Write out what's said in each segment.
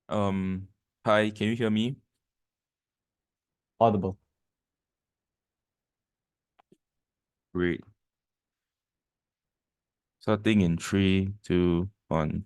Um, Hi, can you hear me? Audible. Great. Starting in three, two, one.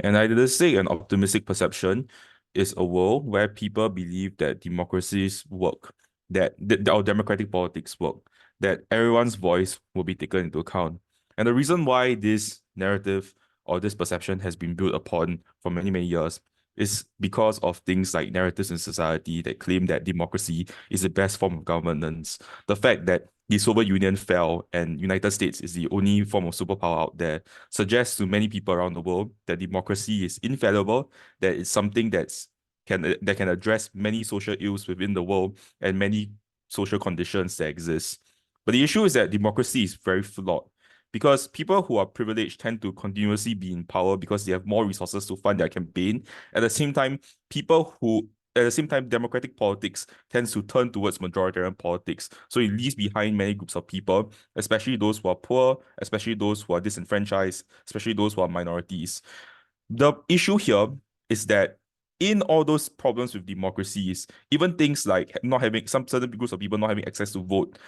An idealistic and optimistic perception is a world where people believe that democracies work, that our democratic politics work, that everyone's voice will be taken into account. And the reason why this narrative or this perception has been built upon for many, many years is because of things like narratives in society that claim that democracy is the best form of governance. The fact that the Soviet Union fell and United States is the only form of superpower out there suggests to many people around the world that democracy is infallible, that it's something that can address many social ills within the world and many social conditions that exist. But the issue is that democracy is very flawed because people who are privileged tend to continuously be in power because they have more resources to fund their campaign. At the same time, people who at the same time, democratic politics tends to turn towards majoritarian politics. So it leaves behind many groups of people, especially those who are poor, especially those who are disenfranchised, especially those who are minorities. The issue here is that in all those problems with democracies, even things like not having some certain groups of people not having access to vote,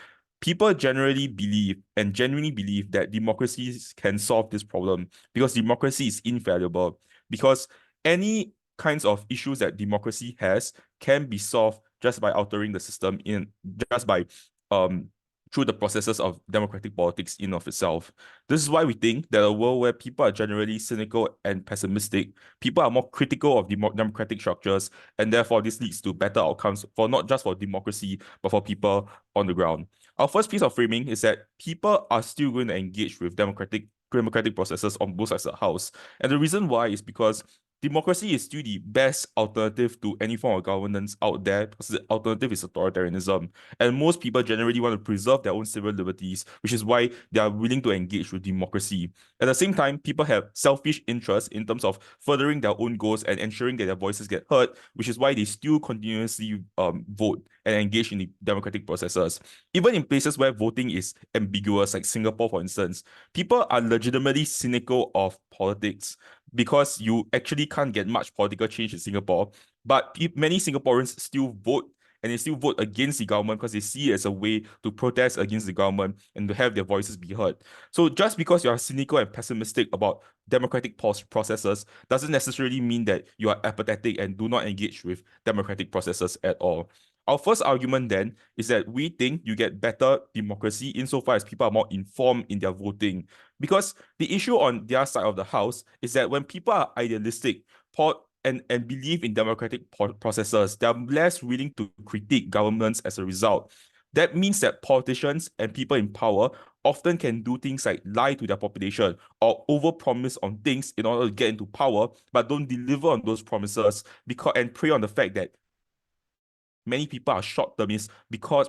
people generally believe and genuinely believe that democracies can solve this problem because democracy is infallible. Because any kinds of issues that democracy has can be solved just by altering the system in just by um through the processes of democratic politics in of itself. This is why we think that a world where people are generally cynical and pessimistic, people are more critical of democratic structures, and therefore this leads to better outcomes for not just for democracy, but for people on the ground. Our first piece of framing is that people are still going to engage with democratic processes on both sides of the house. And the reason why is because democracy is still the best alternative to any form of governance out there because the alternative is authoritarianism. And most people generally want to preserve their own civil liberties, which is why they are willing to engage with democracy. At the same time, people have selfish interests in terms of furthering their own goals and ensuring that their voices get heard, which is why they still continuously vote and engage in the democratic processes. Even in places where voting is ambiguous, like Singapore, for instance, people are legitimately cynical of politics because you actually can't get much political change in Singapore. But many Singaporeans still vote and they still vote against the government because they see it as a way to protest against the government and to have their voices be heard. So just because you are cynical and pessimistic about democratic processes doesn't necessarily mean that you are apathetic and do not engage with democratic processes at all. Our first argument then is that we think you get better democracy insofar as people are more informed in their voting. Because the issue on their side of the house is that when people are idealistic, and believe in democratic processes, they're less willing to critique governments as a result. That means that politicians and people in power often can do things like lie to their population or overpromise on things in order to get into power, but don't deliver on those promises because and prey on the fact that many people are short-termists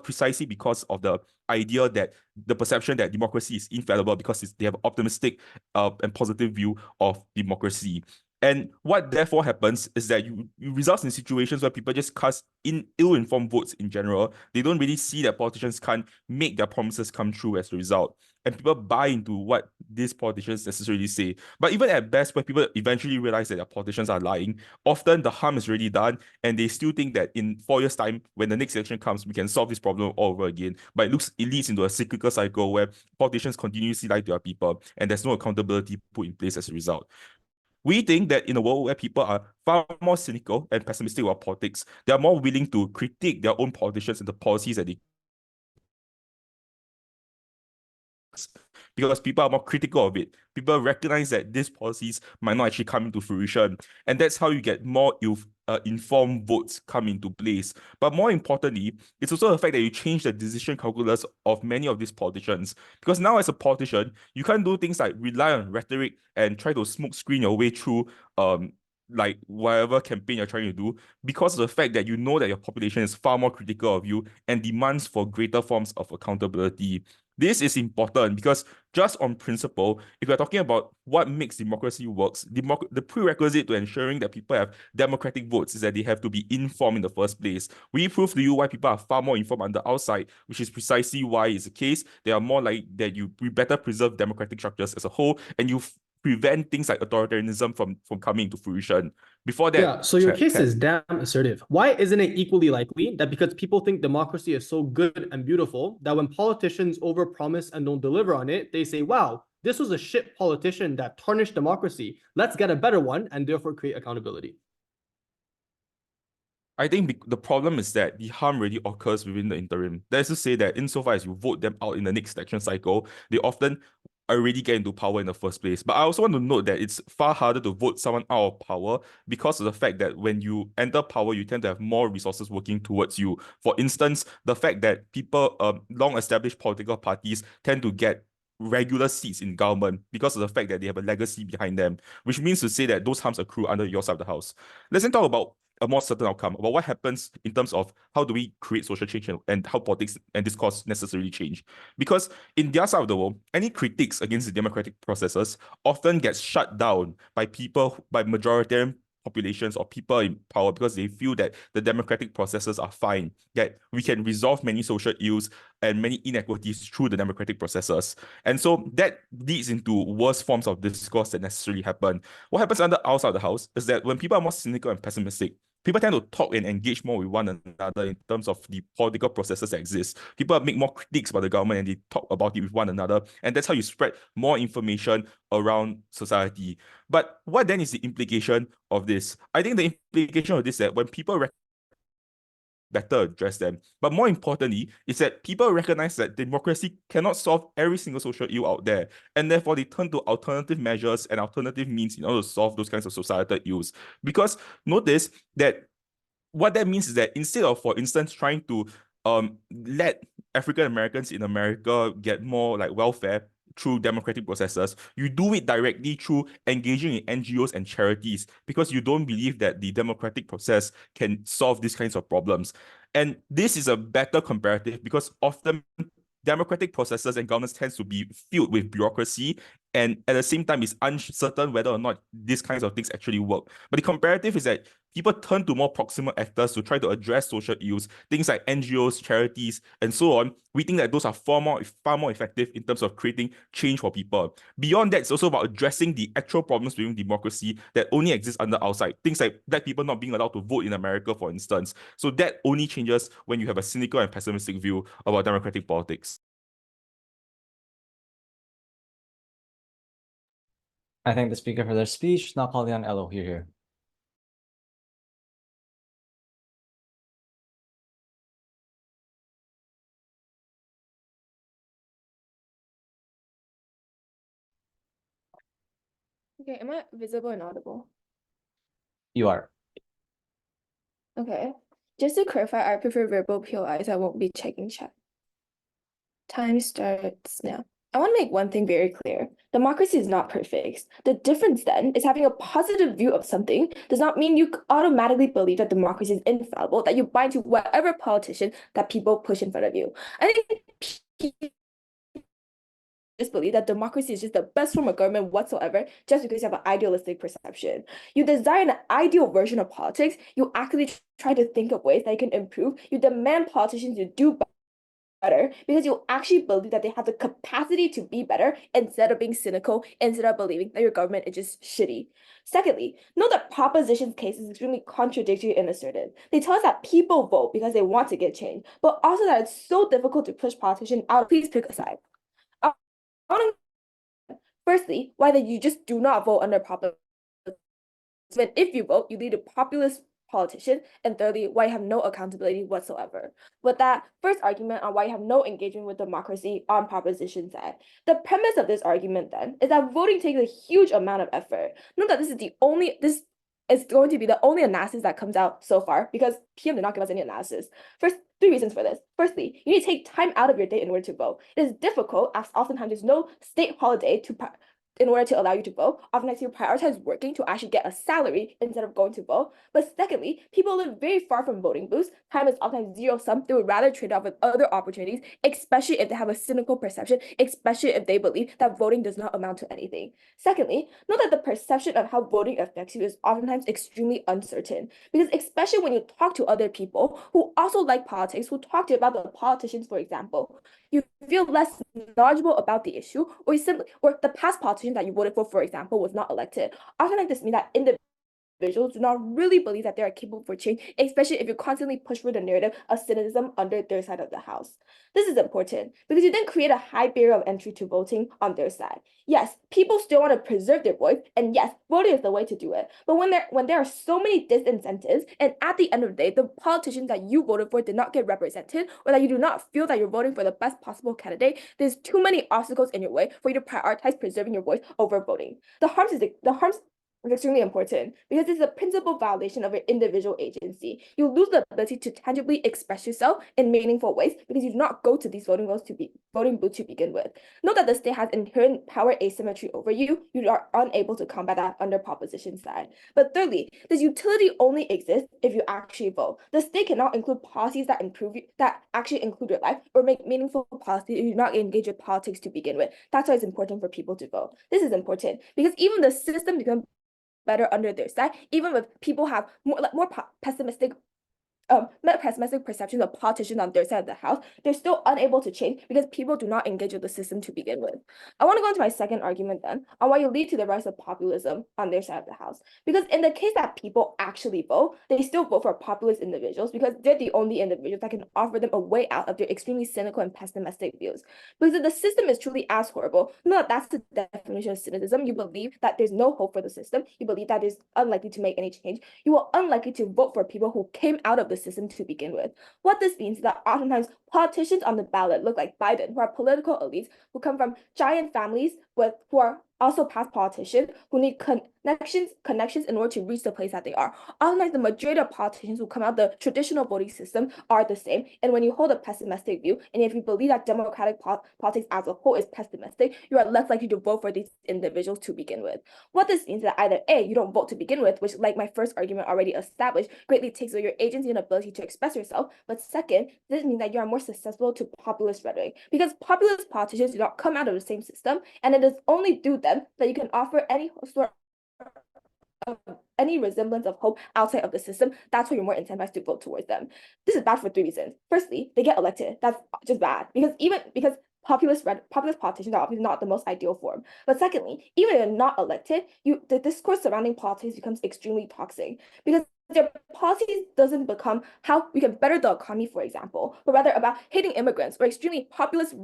precisely because of the idea that the perception that democracy is infallible because they have optimistic and positive view of democracy. And what therefore happens is that you results in situations where people just cast in ill-informed votes in general. They don't really see that politicians can't make their promises come true as a result. And people buy into what these politicians necessarily say. But even at best, when people eventually realize that their politicians are lying, often the harm is already done and they still think that in 4 years' time, when the next election comes, we can solve this problem all over again. But it leads into a cyclical cycle where politicians continuously lie to their people, and there's no accountability put in place as a result. We think that in a world where people are far more cynical and pessimistic about politics, they are more willing to critique their own politicians and the policies that they because people are more critical of it. People recognize that these policies might not actually come into fruition. And that's how you get more informed votes come into place. But more importantly, it's also the fact that you change the decision calculus of many of these politicians. Because now, as a politician, you can't do things like rely on rhetoric and try to smoke screen your way through like whatever campaign you're trying to do because of the fact that you know that your population is far more critical of you and demands for greater forms of accountability. This is important because just on principle, if we're talking about what makes democracy works, the prerequisite to ensuring that people have democratic votes is that they have to be informed in the first place. We prove to you why people are far more informed on the outside, which is precisely why it's the case. They are more like that we better preserve democratic structures as a whole, and you prevent things like authoritarianism from coming to fruition. Before that, yeah, so your case is damn assertive. Why isn't it equally likely that because people think democracy is so good and beautiful, that when politicians overpromise and don't deliver on it, they say, wow, this was a shit politician that tarnished democracy. Let's get a better one and therefore create accountability. I think the problem is that the harm really occurs within the interim. That is to say that insofar as you vote them out in the next election cycle, they often already get into power in the first place. But I also want to note that it's far harder to vote someone out of power because of the fact that when you enter power, you tend to have more resources working towards you. For instance, the fact that people, long-established political parties tend to get regular seats in government because of the fact that they have a legacy behind them, which means to say that those harms accrue under your side of the house. Let's then talk about a more certain outcome about what happens in terms of how do we create social change and how politics and discourse necessarily change. Because in their side of the world, any critiques against the democratic processes often gets shut down by people, by majoritarian populations or people in power because they feel that the democratic processes are fine, that we can resolve many social ills and many inequities through the democratic processes. And so that leads into worse forms of discourse that necessarily happen. What happens outside of the house is that when people are more cynical and pessimistic, people tend to talk and engage more with one another in terms of the political processes that exist. People make more critiques about the government and they talk about it with one another. And that's how you spread more information around society. But what then is the implication of this? I think the implication of this is that when people better address them. But more importantly, is that people recognize that democracy cannot solve every single social ill out there. And therefore, they turn to alternative measures and alternative means in order to solve those kinds of societal ills. Because notice that what that means is that instead of, for instance, trying to let African Americans in America get more like welfare through democratic processes, you do it directly through engaging in NGOs and charities because you don't believe that the democratic process can solve these kinds of problems. And this is a better comparative because often democratic processes and governance tends to be filled with bureaucracy, and at the same time it's uncertain whether or not these kinds of things actually work. But the comparative is that people turn to more proximal actors to try to address social ills, things like NGOs, charities, and so on. We think that those are far more effective in terms of creating change for people. Beyond that, it's also about addressing the actual problems within democracy that only exist under outside. Things like black people not being allowed to vote in America, for instance. So that only changes when you have a cynical and pessimistic view about democratic politics. I thank the speaker for their speech. Now calling on Elo here. Okay, am I visible and audible? You are. Okay. Just to clarify, I prefer verbal POIs. I won't be checking chat. Time starts now. I want to make one thing very clear. Democracy is not perfect. The difference then is having a positive view of something does not mean you automatically believe that democracy is infallible, that you buy into whatever politician that people push in front of you. I think people just believe that democracy is just the best form of government whatsoever just because you have an idealistic perception. You desire an ideal version of politics. You actively try to think of ways that you can improve. You demand politicians to do better because you actually believe that they have the capacity to be better instead of being cynical, instead of believing that your government is just shitty. Secondly, note that proposition's case is extremely contradictory and assertive. They tell us that people vote because they want to get change, but also that it's so difficult to push politicians out. Please pick a side. Firstly, why that you just do not vote under populism. When if you vote, you lead a populist politician, and thirdly, why you have no accountability whatsoever. With that first argument on why you have no engagement with democracy on proposition side, the premise of this argument then is that voting takes a huge amount of effort. Note that this is going to be the only analysis that comes out so far because PM did not give us any analysis. First, 3 reasons for this. Firstly, you need to take time out of your day in order to vote. It is difficult as oftentimes there's no state holiday in order to allow you to vote. Oftentimes you prioritize working to actually get a salary instead of going to vote. But secondly, people live very far from voting booths. Time is oftentimes zero sum. They would rather trade off with other opportunities, especially if they have a cynical perception, especially if they believe that voting does not amount to anything. Secondly, note that the perception of how voting affects you is oftentimes extremely uncertain, because especially when you talk to other people who also like politics, who talk to you about the politicians, for example, you feel less knowledgeable about the issue, or the past politician that you voted for example, was not elected. Often this means that individuals do not really believe that they are capable for change, especially if you constantly push for the narrative of cynicism under their side of the house. This is important because you then create a high barrier of entry to voting on their side. Yes, people still want to preserve their voice, and yes, voting is the way to do it. But when there are so many disincentives, and at the end of the day, the politicians that you voted for did not get represented, or that you do not feel that you're voting for the best possible candidate, there's too many obstacles in your way for you to prioritize preserving your voice over voting. The harms is extremely important because it's a principal violation of your individual agency. You lose the ability to tangibly express yourself in meaningful ways because you do not go to these voting booths to begin with. Note that the state has inherent power asymmetry over you. You are unable to combat that under proposition side. But thirdly, this utility only exists if you actually vote. The state cannot include policies that actually include your life or make meaningful policies if you do not engage with politics to begin with. That's why it's important for people to vote. This is important because even the system becomes better under their side, even if people have more pessimistic perceptions of politicians on their side of the house, they're still unable to change because people do not engage with the system to begin with. I want to go into my second argument then on why you lead to the rise of populism on their side of the house. Because in the case that people actually vote, they still vote for populist individuals because they're the only individuals that can offer them a way out of their extremely cynical and pessimistic views. Because if the system is truly as horrible, no, that's the definition of cynicism. You believe that there's no hope for the system. You believe that it's unlikely to make any change. You are unlikely to vote for people who came out of the system to begin with. What this means is that oftentimes politicians on the ballot look like Biden, who are political elites who come from giant families who are also past politicians who need connections in order to reach the place that they are. Oftentimes, the majority of politicians who come out of the traditional voting system are the same. And when you hold a pessimistic view, and if you believe that democratic politics as a whole is pessimistic, you are less likely to vote for these individuals to begin with. What this means is that either A, you don't vote to begin with, which, like my first argument already established, greatly takes away your agency and ability to express yourself. But second, this means that you are more susceptible to populist rhetoric because populist politicians do not come out of the same system, and it is only through them that you can offer any sort of any resemblance of hope outside of the system. That's why you're more incentivized to vote towards them. This is bad for three reasons. Firstly, they get elected. That's just bad because populist politicians are obviously not the most ideal form. But secondly, even if you're not elected, the discourse surrounding politics becomes extremely toxic because their policies doesn't become how we can better the economy, for example, but rather about hating immigrants or extremely populist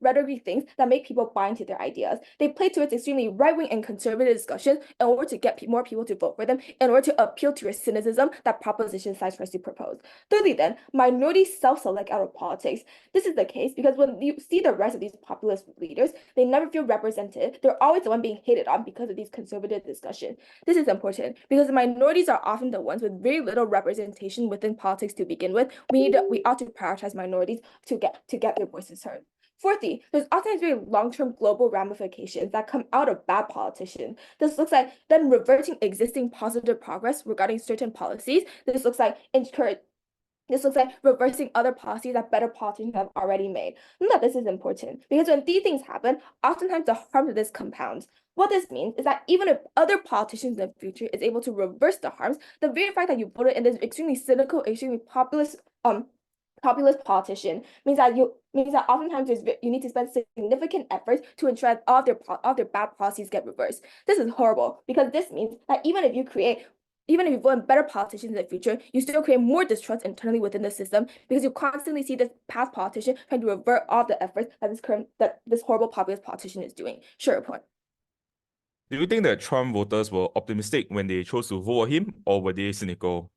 rhetoric things that make people buy into their ideas. They play towards extremely right-wing and conservative discussions in order to get more people to vote for them, in order to appeal to your cynicism that proposition sides tries to propose. Thirdly, then, minorities self-select out of politics. This is the case because when you see the rise of these populist leaders, they never feel represented. They're always the one being hated on because of these conservative discussions. This is important because minorities are often the ones with very little representation within politics to begin with. We ought to prioritize minorities to get their voices heard. Fourthly, there's often very long-term global ramifications that come out of bad politicians. This looks like them reverting existing positive progress regarding certain policies. This looks like reversing other policies that better politicians have already made. Note that this is important because when these things happen, oftentimes the harm of this compounds. What this means is that even if other politicians in the future is able to reverse the harms, the very fact that you voted in this extremely cynical, extremely populist politician means that oftentimes you need to spend significant efforts to ensure that all of their bad policies get reversed. This is horrible because this means that even if you vote in better politicians in the future, you still create more distrust internally within the system because you constantly see this past politician trying to revert all the efforts that this horrible populist politician is doing. Sure point. Do you think that Trump voters were optimistic when they chose to vote for him, or were they cynical?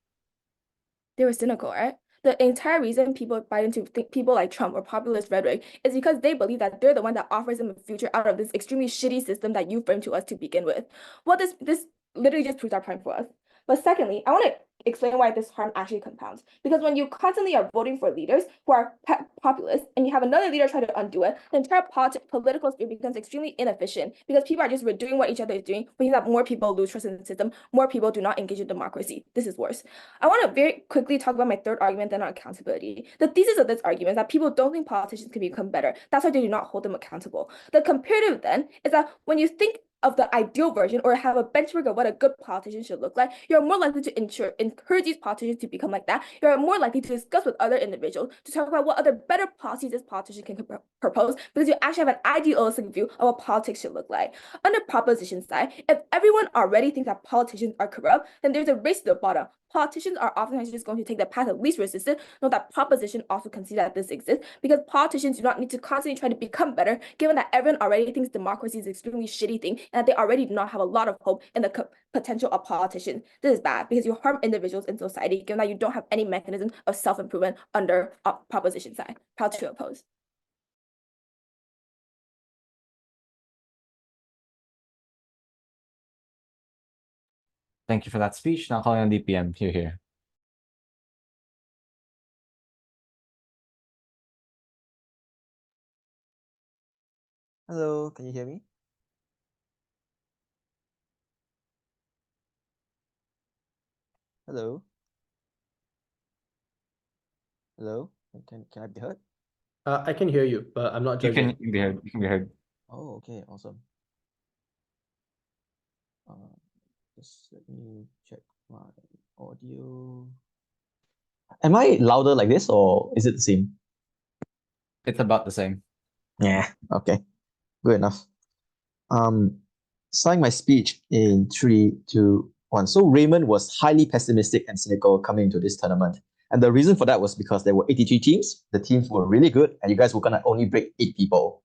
They were cynical, right? The entire reason people buy into people like Trump or populist rhetoric is because they believe that they're the one that offers them a future out of this extremely shitty system that you framed to us to begin with. What this literally just proves our point for us. But secondly, I want to explain why this harm actually compounds. Because when you constantly are voting for leaders who are populist and you have another leader try to undo it, the entire political sphere becomes extremely inefficient because people are just doing what each other is doing, but you have more people lose trust in the system, more people do not engage in democracy. This is worse. I want to very quickly talk about my third argument then on accountability. The thesis of this argument is that people don't think politicians can become better. That's why they do not hold them accountable. The comparative then is that when you think of the ideal version or have a benchmark of what a good politician should look like, you're more likely to encourage these politicians to become like that. You're more likely to discuss with other individuals to talk about what other better policies this politician can propose, because you actually have an idealistic view of what politics should look like. On the proposition side, if everyone already thinks that politicians are corrupt, then there's a race to the bottom. Politicians are oftentimes just going to take the path of least resistance. Note that proposition also concedes that this exists, because politicians do not need to constantly try to become better, given that everyone already thinks democracy is an extremely shitty thing, and that they already do not have a lot of hope in the potential of politicians. This is bad, because you harm individuals in society, given that you don't have any mechanism of self-improvement under proposition side. Proud to oppose. Thank you for that speech. Now calling on DPM. Here. Hello, can you hear me? Hello? Hello? Can I be heard? I can hear you, but I'm not You judging. can be heard. You can be heard. Oh, okay, awesome. Just let me check my audio. Am I louder like this, or is it the same? It's about the same. Yeah, okay. Good enough. Starting my speech in 3, 2, 1. So Raymond was highly pessimistic and cynical coming into this tournament. And the reason for that was because there were 83 teams. The teams were really good, and you guys were gonna only break 8 people.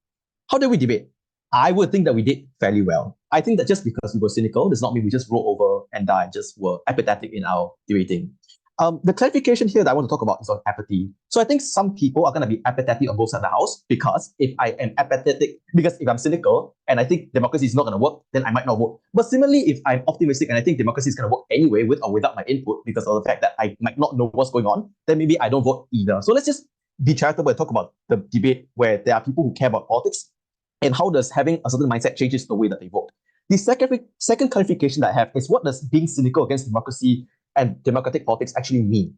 How did we debate? I would think that we did fairly well. I think that just because we were cynical does not mean we just roll over and die and just were apathetic in our debating. The clarification here that I want to talk about is on apathy. So I think some people are going to be apathetic on both sides of the house, because if I am apathetic, because if I'm cynical and I think democracy is not going to work, then I might not vote. But similarly, if I'm optimistic and I think democracy is going to work anyway with or without my input because of the fact that I might not know what's going on, then maybe I don't vote either. So let's just be charitable and talk about the debate where there are people who care about politics and how does having a certain mindset changes the way that they vote. The second clarification that I have is, what does being cynical against democracy and democratic politics actually mean?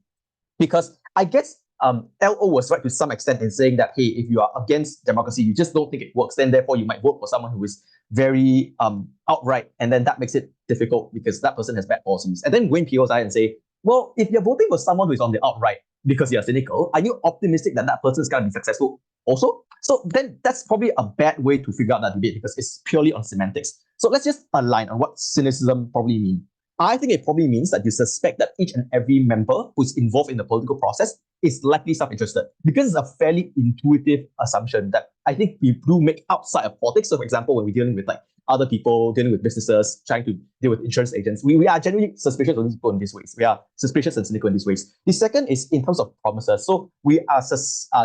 Because I guess LO was right to some extent in saying that, hey, if you are against democracy, you just don't think it works, then therefore you might vote for someone who is very outright, and then that makes it difficult because that person has bad policies. And then Wayne peels out and say, well, if you're voting for someone who is on the outright because you're cynical, are you optimistic that that person is going to be successful also? So then that's probably a bad way to figure out that debate, because it's purely on semantics. So let's just align on what cynicism probably means. I think it probably means that you suspect that each and every member who's involved in the political process is likely self-interested, because it's a fairly intuitive assumption that I think we do make outside of politics. So for example, when we're dealing with like other people, dealing with businesses, trying to deal with insurance agents, we are generally suspicious of these people in these ways. We are suspicious and cynical in these ways. The second is in terms of promises. So we are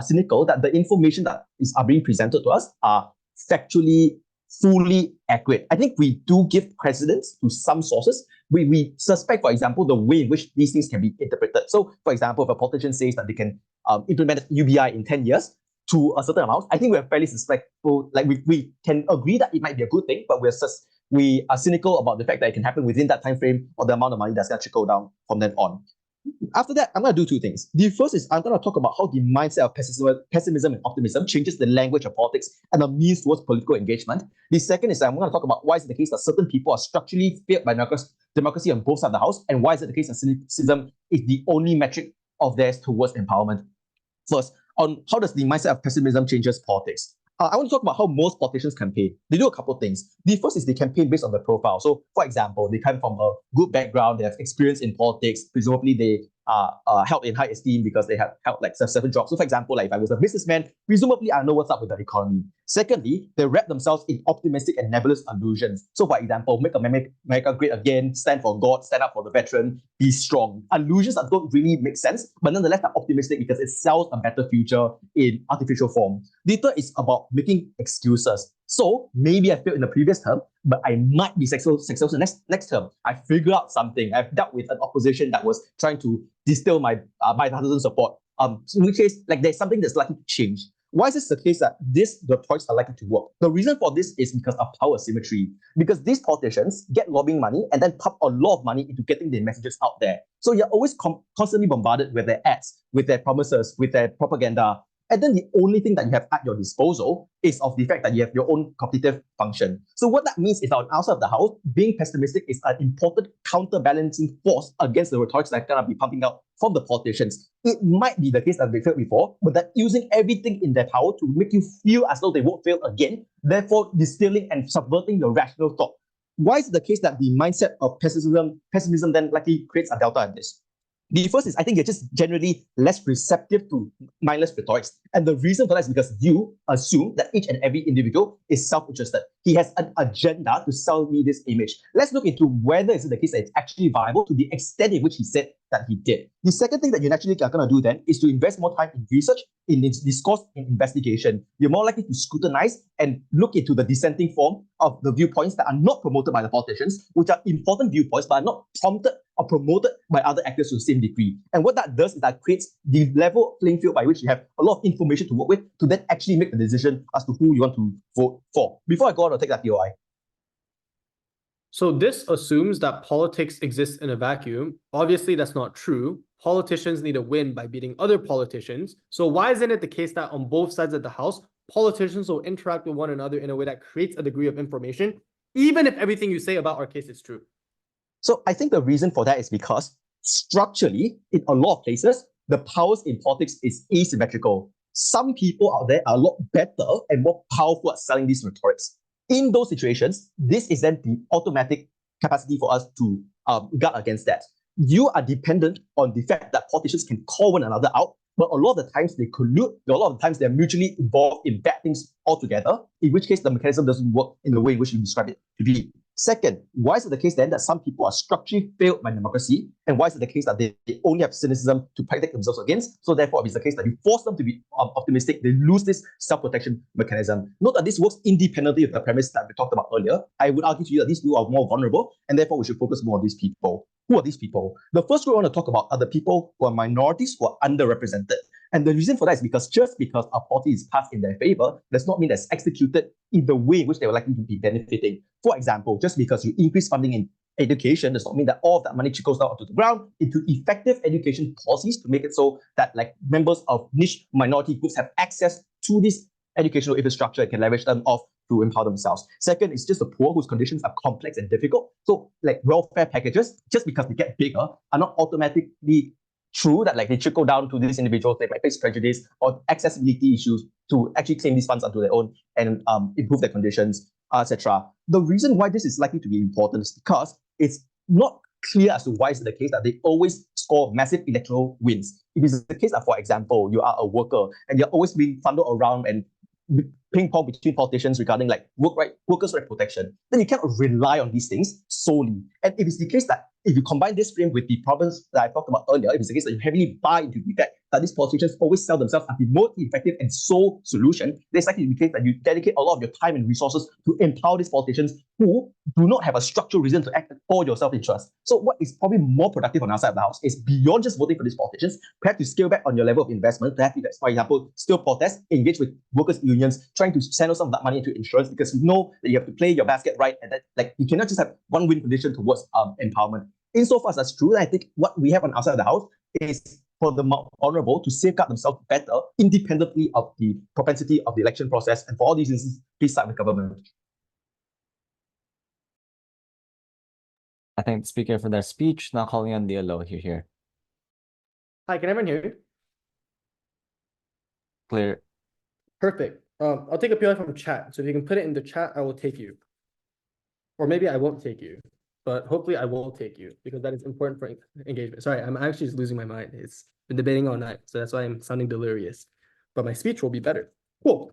cynical that the information that are being presented to us are factually fully accurate. I think we do give precedence to some sources. We suspect, for example, the way in which these things can be interpreted. So, for example, if a politician says that they can implement UBI in 10 years to a certain amount, I think we're fairly suspectful. Like we can agree that it might be a good thing, but we are cynical about the fact that it can happen within that time frame or the amount of money that's going to trickle down from then on. After that, I'm going to do 2 things. The first is I'm going to talk about how the mindset of pessimism and optimism changes the language of politics and the means towards political engagement. The second is I'm going to talk about why is it the case that certain people are structurally failed by democracy on both sides of the house, and why is it the case that cynicism is the only metric of theirs towards empowerment. First, on how does the mindset of pessimism changes politics. I want to talk about how most politicians campaign. They do a couple of things. The first is they campaign based on their profile. So, for example, they come from a good background, they have experience in politics, presumably they are held in high esteem because they have held like 7 jobs. So, for example, like if I was a businessman, presumably I know what's up with the economy. Secondly, they wrap themselves in optimistic and nebulous allusions. So, for example, make America great again, stand for God, stand up for the veteran, be strong. Allusions that don't really make sense, but nonetheless are optimistic because it sells a better future in artificial form. The third is about making excuses. So maybe I failed in the previous term, but I might be successful next term. I figured out something. I've dealt with an opposition that was trying to distill my bipartisan support. In which case, like there's something that's likely to change. Why is this the case that the points are likely to work? The reason for this is because of power symmetry. Because these politicians get lobbying money and then pump a lot of money into getting their messages out there. So you're always constantly bombarded with their ads, with their promises, with their propaganda. And then the only thing that you have at your disposal is of the fact that you have your own cognitive function. So what that means is that on outside of the house, being pessimistic is an important counterbalancing force against the rhetorics that are going to be pumping out from the politicians. It might be the case that they failed before, but they're using everything in their power to make you feel as though they won't fail again, therefore distilling and subverting your rational thought. Why is it the case that the mindset of pessimism then likely creates a delta in this? The first is, I think you're just generally less receptive to mindless rhetorics. And the reason for that is because you assume that each and every individual is self-interested. He has an agenda to sell me this image. Let's look into whether it's the case that it's actually viable to the extent in which he said that he did. The second thing that you naturally are going to do then is to invest more time in research, in discourse, in investigation. You're more likely to scrutinize and look into the dissenting form of the viewpoints that are not promoted by the politicians, which are important viewpoints but are not prompted or promoted by other actors to the same degree. And what that does is that creates the level playing field by which you have a lot of information to work with to then actually make the decision as to who you want to vote for. Before I go on, I'll take that POI. So this assumes that politics exists in a vacuum. Obviously, that's not true. Politicians need to win by beating other politicians. So why isn't it the case that on both sides of the house, politicians will interact with one another in a way that creates a degree of information, even if everything you say about our case is true? So I think the reason for that is because structurally, in a lot of places, the powers in politics is asymmetrical. Some people out there are a lot better and more powerful at selling these rhetorics. In those situations, this is then the automatic capacity for us to guard against that. You are dependent on the fact that politicians can call one another out, but a lot of the times they collude, a lot of the times they're mutually involved in bad things altogether, in which case the mechanism doesn't work in the way in which you describe it to be. Second, why is it the case then that some people are structurally failed by democracy? And why is it the case that they only have cynicism to protect themselves against? So therefore, it's the case that you force them to be optimistic, they lose this self-protection mechanism. Note that this works independently of the premise that we talked about earlier. I would argue to you that these people are more vulnerable, and therefore we should focus more on these people. Who are these people? The first group I want to talk about are the people who are minorities who are underrepresented. And the reason for that is because just because a policy is passed in their favor does not mean that's executed in the way in which they are likely to be benefiting. For example, just because you increase funding in education does not mean that all of that money trickles down onto the ground into effective education policies to make it so that like members of niche minority groups have access to this educational infrastructure and can leverage them off to empower themselves. Second, it's just the poor whose conditions are complex and difficult. So like welfare packages, just because they get bigger, are not automatically true that like they trickle down to these individuals. They might face prejudice or accessibility issues to actually claim these funds onto their own and improve their conditions, etc. The reason why this is likely to be important is because it's not clear as to why is it the case that they always score massive electoral wins. If it's the case that, for example, you are a worker and you're always being funded around and ping pong between politicians regarding like workers' right protection, then you cannot rely on these things solely. And if it's the case that if you combine this frame with the problems that I talked about earlier, if it's the case that you heavily buy into the fact that these politicians always sell themselves as the most effective and sole solution, there's likely to be the case that you dedicate a lot of your time and resources to empower these politicians who do not have a structural reason to act for your self-interest. So what is probably more productive on our side of the house is beyond just voting for these politicians, perhaps to scale back on your level of investment, perhaps, for example, still protest, engage with workers' unions, trying to channel some of that money into insurance because you know that you have to play your basket right and that like you cannot just have one win condition towards empowerment. Insofar as that's true, I think what we have on our side of the house is for the vulnerable to safeguard themselves better, independently of the propensity of the election process. And for all these reasons, please side with government. I thank the speaker for their speech. Now calling on the Elohir here. Hi, can everyone hear me? Clear. Perfect. I'll take a POI from chat. So if you can put it in the chat, I will take you. Or maybe I won't take you. But hopefully I will take you because that is important for engagement. Sorry, I'm actually just losing my mind. It's been debating all night, so that's why I'm sounding delirious. But my speech will be better. Cool.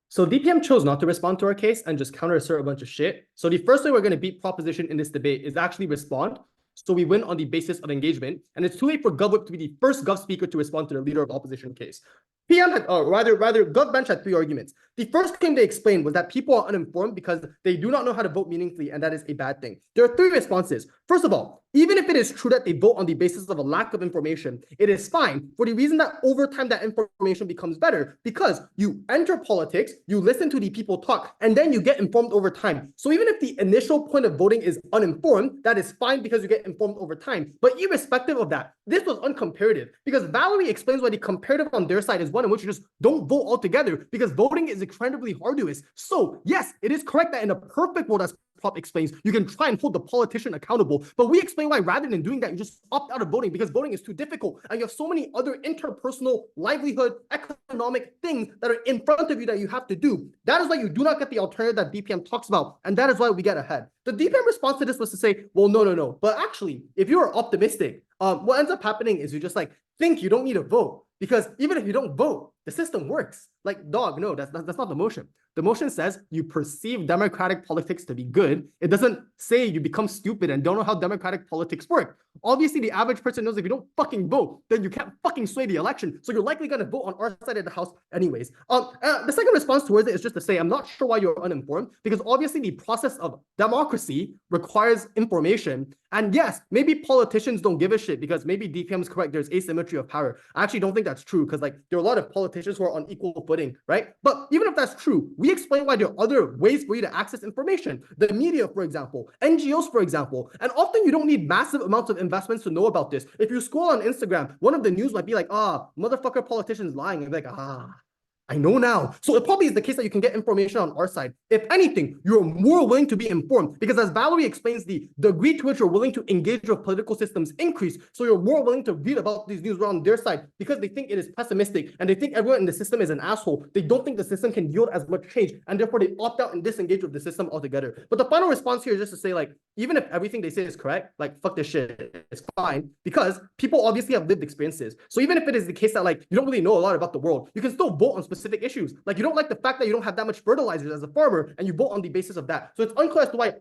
So DPM chose not to respond to our case and just counter assert a bunch of shit. So the first way we're going to beat proposition in this debate is actually respond. So we win on the basis of engagement. And it's too late for GovWhip to be the first Gov speaker to respond to the leader of opposition case. PM had, rather, GovBench had 3 arguments. The first claim they explained was that people are uninformed because they do not know how to vote meaningfully, and that is a bad thing. There are 3 responses. First of all, even if it is true that they vote on the basis of a lack of information, it is fine for the reason that over time that information becomes better because you enter politics, you listen to the people talk, and then you get informed over time. So even if the initial point of voting is uninformed, that is fine because you get informed over time. But irrespective of that, this was uncomparative because Valerie explains why the comparative on their side is one in which you just don't vote altogether because voting is incredibly arduous. So yes, it is correct that in a perfect world, as Prop explains, you can try and hold the politician accountable, but we explain why rather than doing that, you just opt out of voting because voting is too difficult and you have so many other interpersonal, livelihood, economic things that are in front of you that you have to do. That is why you do not get the alternative that DPM talks about, and that is why we get ahead. The DPM response to this was to say, well, no. But actually, if you are optimistic, what ends up happening is you just like think you don't need to vote because even if you don't vote, the system works. Like, dog, no, that's not the motion. The motion says you perceive democratic politics to be good. It doesn't say you become stupid and don't know how democratic politics work. Obviously, the average person knows if you don't fucking vote, then you can't fucking sway the election. So you're likely going to vote on our side of the house anyways. The second response towards it is just to say, I'm not sure why you're uninformed because obviously the process of democracy requires information. And yes, maybe politicians don't give a shit because maybe DPM is correct. There's asymmetry of power. I actually don't think that's true because like there are a lot of politicians who are on equal footing, right? But even if that's true, we explain why there are other ways for you to access information. The media, for example, NGOs, for example, and often you don't need massive amounts of investments to know about this. If you scroll on Instagram, one of the news might be like, motherfucker politician's lying. And be like, I know now. So it probably is the case that you can get information on our side. If anything, you're more willing to be informed because as Valerie explains, the degree to which you're willing to engage with political systems increase. So you're more willing to read about these news on their side because they think it is pessimistic and they think everyone in the system is an asshole. They don't think the system can yield as much change and therefore they opt out and disengage with the system altogether. But the final response here is just to say like, even if everything they say is correct, like fuck this shit, it's fine because people obviously have lived experiences. So even if it is the case that like, you don't really know a lot about the world, you can still vote on specific issues. Like you don't like the fact that you don't have that much fertilizers as a farmer and you vote on the basis of that. So it's unclear as to why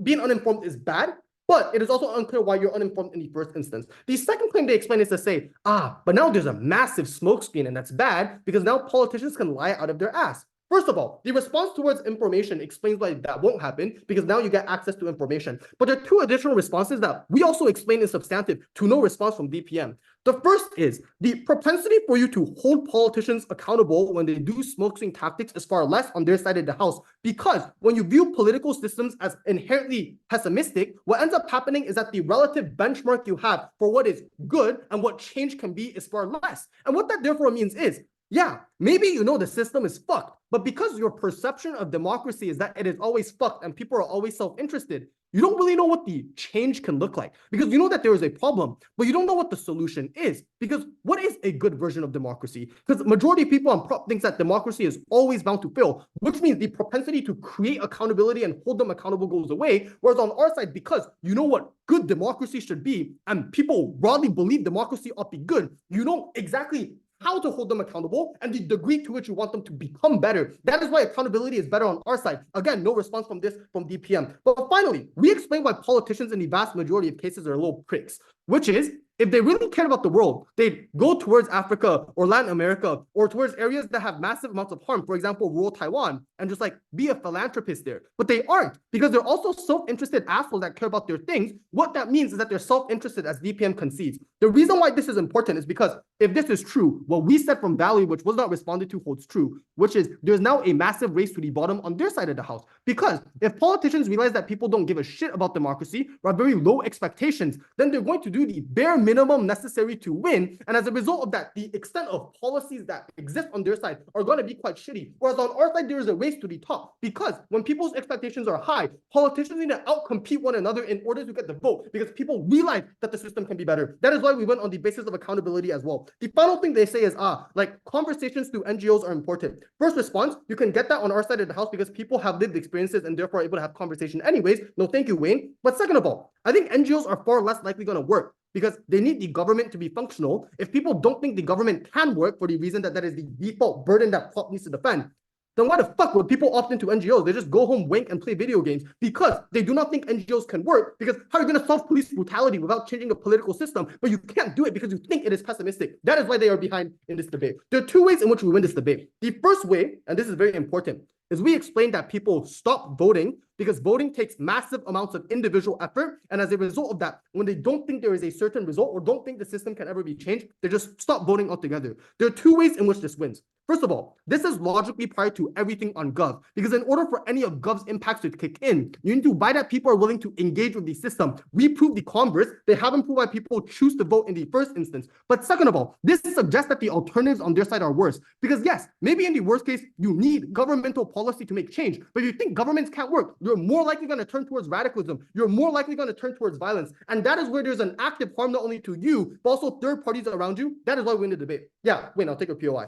being uninformed is bad, but it is also unclear why you're uninformed in the first instance. The second claim they explain is to say, but now there's a massive smokescreen and that's bad because now politicians can lie out of their ass. First of all, the response towards information explains why that won't happen because now you get access to information. But there are 2 additional responses that we also explain in substantive to no response from DPM. The first is the propensity for you to hold politicians accountable when they do smokescreen tactics is far less on their side of the house because when you view political systems as inherently pessimistic, what ends up happening is that the relative benchmark you have for what is good and what change can be is far less. And what that therefore means is, yeah, maybe you know the system is fucked, but because your perception of democracy is that it is always fucked and people are always self-interested, you don't really know what the change can look like because you know that there is a problem, but you don't know what the solution is because what is a good version of democracy? Because majority of people on prop thinks that democracy is always bound to fail, which means the propensity to create accountability and hold them accountable goes away. Whereas on our side, because you know what good democracy should be and people broadly believe democracy ought to be good, you know exactly how to hold them accountable and the degree to which you want them to become better. That is why accountability is better on our side. Again, no response from this from DPM. But finally, we explain why politicians in the vast majority of cases are little pricks, which is if they really cared about the world, they'd go towards Africa or Latin America or towards areas that have massive amounts of harm, for example, rural Taiwan, and just like be a philanthropist there. But they aren't because they're also self-interested assholes that care about their things. What that means is that they're self-interested as DPM concedes. The reason why this is important is because if this is true, what we said from Valerie, which was not responded to, holds true, which is there's now a massive race to the bottom on their side of the house. Because if politicians realize that people don't give a shit about democracy or have very low expectations, then they're going to do the bare minimum necessary to win. And as a result of that, the extent of policies that exist on their side are going to be quite shitty. Whereas on our side, there is a race to the top. Because when people's expectations are high, politicians need to outcompete one another in order to get the vote. Because people realize that the system can be better. That is why we went on the basis of accountability as well. The final thing they say is, like conversations through NGOs are important. First response, you can get that on our side of the house because people have lived experiences and therefore are able to have conversation anyways. No, thank you, Wayne. But second of all, I think NGOs are far less likely going to work because they need the government to be functional. If people don't think the government can work for the reason that that is the default burden that prop needs to defend, then why the fuck would people opt into NGOs? They just go home, wank, and play video games because they do not think NGOs can work. Because how are you going to solve police brutality without changing a political system? But you can't do it because you think it is pessimistic. That is why they are behind in this debate. There are two ways in which we win this debate. The first way, and this is very important, is we explain that people stop voting because voting takes massive amounts of individual effort. And as a result of that, when they don't think there is a certain result or don't think the system can ever be changed, they just stop voting altogether. There are two ways in which this wins. First of all, this is logically prior to everything on Gov, because in order for any of Gov's impacts to kick in, you need to buy that people are willing to engage with the system. We prove the converse. They haven't proved why people choose to vote in the first instance. But second of all, this suggests that the alternatives on their side are worse. Because yes, maybe in the worst case, you need governmental policy to make change. But if you think governments can't work, you're more likely going to turn towards radicalism. You're more likely going to turn towards violence. And that is where there's an active harm not only to you, but also third parties around you. That is why we win the debate. Yeah, wait, I'll take your POI.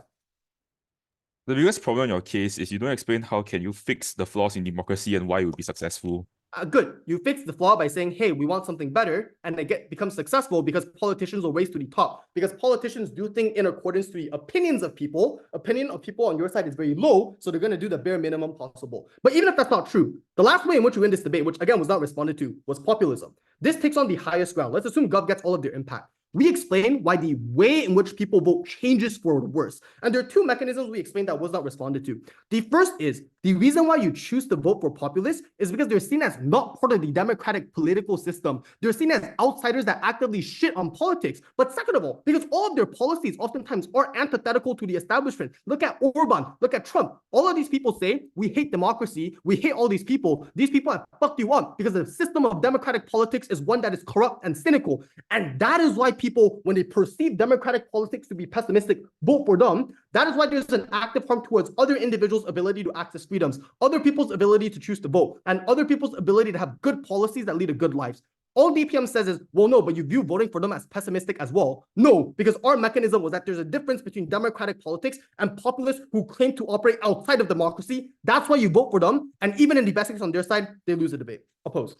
The biggest problem in your case is you don't explain how can you fix the flaws in democracy and why it would be successful. Good. You fix the flaw by saying, hey, we want something better, and it becomes successful because politicians will race to the top. Because politicians do think in accordance to the opinions of people. Opinion of people on your side is very low, so they're going to do the bare minimum possible. But even if that's not true, the last way in which we win this debate, which again was not responded to, was populism. This takes on the highest ground. Let's assume Gov gets all of their impact. We explain why the way in which people vote changes for the worse. And there are two mechanisms we explained that was not responded to. The first is the reason why you choose to vote for populists is because they're seen as not part of the democratic political system. They're seen as outsiders that actively shit on politics. But second of all, because all of their policies oftentimes are antithetical to the establishment. Look at Orban, look at Trump. All of these people say, we hate democracy, we hate all these people. These people have fucked you up because the system of democratic politics is one that is corrupt and cynical. And that is why people, when they perceive democratic politics to be pessimistic, vote for them. That is why there's an active harm towards other individuals' ability to access freedoms, other people's ability to choose to vote, and other people's ability to have good policies that lead to good lives. All DPM says is, well, no, but you view voting for them as pessimistic as well. No, because our mechanism was that there's a difference between democratic politics and populists who claim to operate outside of democracy. That's why you vote for them. And even in the best case on their side, they lose the debate. Oppose.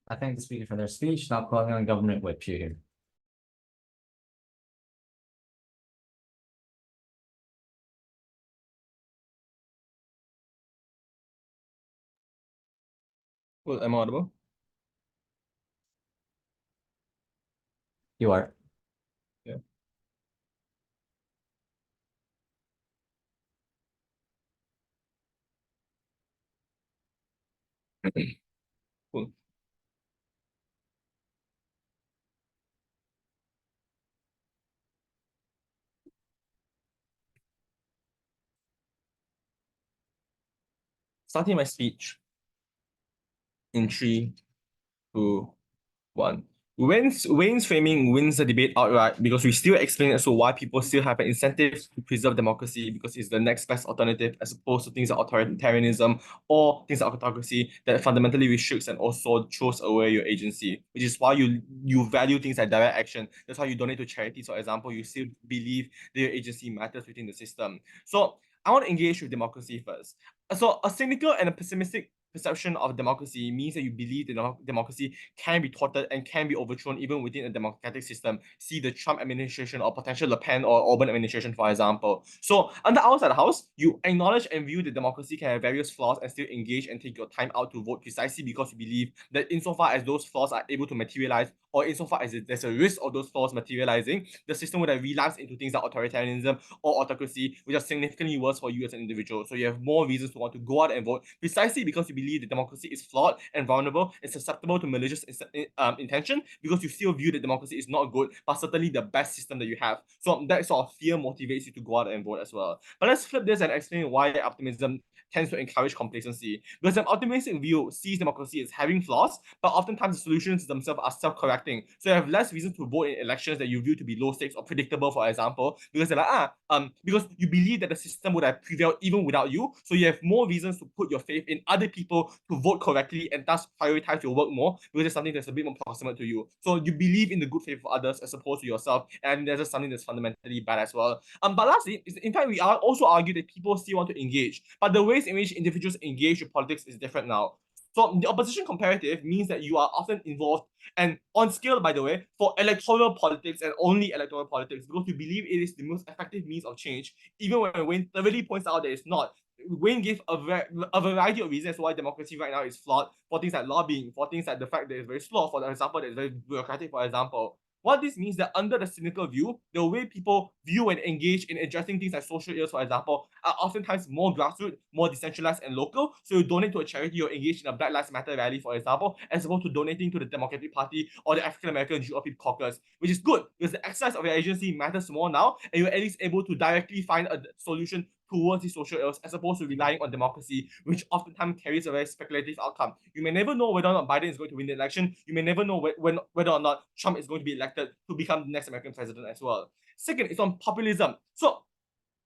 I thank the speaker for their speech, not calling on government whip here. Well, am I audible? You are. Yeah. Cool. Starting my speech in 3, 2, 1. Wayne's framing wins the debate outright because we still explain as to why people still have an incentive to preserve democracy because it's the next best alternative as opposed to things like authoritarianism or things like autocracy that fundamentally restricts and also throws away your agency, which is why you value things like direct action. That's why you donate to charities, for example. You still believe that your agency matters within the system. So I want to engage with democracy first. So a cynical and a pessimistic perception of democracy means that you believe that democracy can be thwarted and can be overthrown even within a democratic system. See the Trump administration or potential Le Pen or Orban administration, for example. So under our side of the house, you acknowledge and view that democracy can have various flaws and still engage and take your time out to vote precisely because you believe that insofar as those flaws are able to materialize or insofar as there's a risk of those flaws materializing, the system would have relapsed into things like authoritarianism or autocracy, which are significantly worse for you as an individual. So you have more reasons to want to go out and vote precisely because you believe that democracy is flawed and vulnerable and susceptible to malicious intention because you still view that democracy is not good, but certainly the best system that you have. So that sort of fear motivates you to go out and vote as well. But let's flip this and explain why optimism tends to encourage complacency. Because an optimistic view sees democracy as having flaws, but oftentimes the solutions themselves are self-correcting. So you have less reason to vote in elections that you view to be low stakes or predictable, for example, because they're like, because you believe that the system would have prevailed even without you. So you have more reasons to put your faith in other people to vote correctly and thus prioritize your work more because it's something that's a bit more proximate to you. So you believe in the good faith of others as opposed to yourself, and that's just something that's fundamentally bad as well. But lastly, in fact, we also argue that people still want to engage, but the ways in which individuals engage with politics is different now. So the opposition comparative means that you are often involved and on scale, by the way, for electoral politics and only electoral politics, because you believe it is the most effective means of change, even when Wayne thoroughly points out that it's not. Wayne gave a variety of reasons why democracy right now is flawed, for things like lobbying, for things like the fact that it's very slow, for example, that it's very bureaucratic, for example. What this means that under the cynical view, the way people view and engage in addressing things like social ills, for example, are oftentimes more grassroots, more decentralized and local. So you donate to a charity or engage in a Black Lives Matter rally, for example, as opposed to donating to the Democratic Party or the African American GOP caucus, which is good because the exercise of your agency matters more now, and you're at least able to directly find a solution towards these social ills as opposed to relying on democracy, which oftentimes carries a very speculative outcome. You may never know whether or not Biden is going to win the election. You may never know whether or not Trump is going to be elected to become the next American president as well. Second, it's on populism. So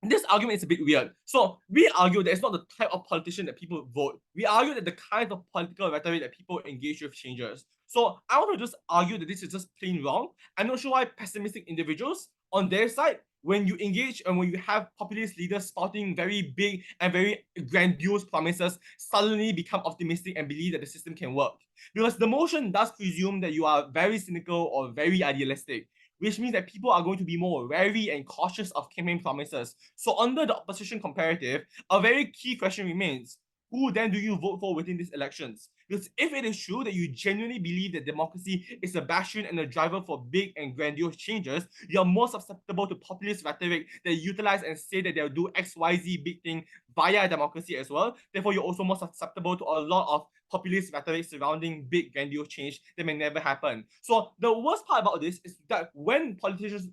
this argument is a bit weird. So we argue that it's not the type of politician that people vote. We argue that the kind of political rhetoric that people engage with changes. So I want to just argue that this is just plain wrong. I'm not sure why pessimistic individuals on their side, when you engage and when you have populist leaders spouting very big and very grandiose promises, suddenly become optimistic and believe that the system can work. Because the motion does presume that you are very cynical or very idealistic, which means that people are going to be more wary and cautious of campaign promises. So under the opposition comparative, a very key question remains: who then do you vote for within these elections? Because if it is true that you genuinely believe that democracy is a bastion and a driver for big and grandiose changes, you're more susceptible to populist rhetoric that utilize and say that they'll do XYZ big thing via democracy as well. Therefore, you're also more susceptible to a lot of populist rhetoric surrounding big grandiose change that may never happen. So the worst part about this is that when politicians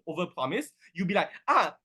overpromise, you'll be like,